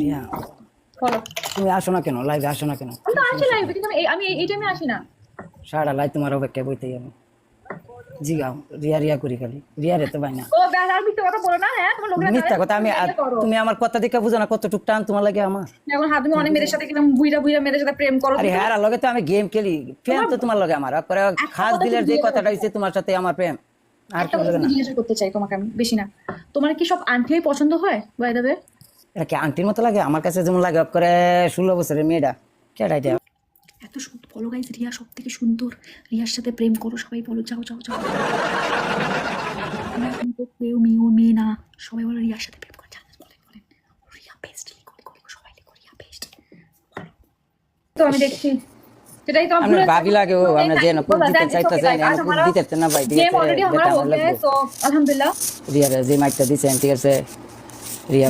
রিয়া বলো। তুমি আসো না কেন, লাইভে আসো না কেন? আমি তো আসি লাইভে, কিন্তু আমি এই টাইমে আসি না। সারা লাইভ তোমার অপেক্ষা বইতেই আমি জিগাও রিয়া রিয়া করি খালি, রিয়া রে তো ভাই না। ও ব্যাস, আর মিথ্যে কথা বলো না। হ্যাঁ, তোমার লোকরা মিথ্যা কথা আমি করো। তুমি আমার কথা দেখে বুঝো না কতটুক টান তোমার লাগে আমার। এখন হাত তুমি অনেক মেয়েদের সাথে কিরকম বুইরা বুইরা মেয়েদের সাথে প্রেম করো। আরে হ্যাঁ লগে তো আমি গেম খেলি, প্রেম তো তোমার লগে আমার পরে খাস কথা দিলের যে শুনিয়ে কথাটা হইছে তোমার সাথে আমার প্রেম আর একটা কি কথা লাগে না। জিজ্ঞাসা করতে চাই তোমাকে আমি, বেশি না। তোমার কি সব আন্টি পছন্দ হয় বাই দ্য ওয়ে? এটা কি আন্টির মতো লাগে আমার কাছে যেমন লাগে করে 16 বছরের মেয়েটা কেডা এটা? এত সুন্দর বলো গাইস, রিয়া সব থেকে সুন্দর। রিয়ার সাথে প্রেম করো, সবাই বলো যাও যাও যাও। আমরা কিন্তু কেউ মেয়ে না, সবাই বলো রিয়ার সাথে প্রেম করো। বলেন রিয়া বেস্ট, লিখো সবাই লিখো রিয়া বেস্ট। তো আমি দেখছি সেটাই তো আমরা ভাবি লাগে ও আমরা যে না কোন দিতে চাইতাছেন দিতে না ভাই গেম অলরেডি हमारा हो गया है, तो अल्हम्दुलिल्लाह। রিয়া যে মাইকটা দিছেন ঠিক আছে রিয়া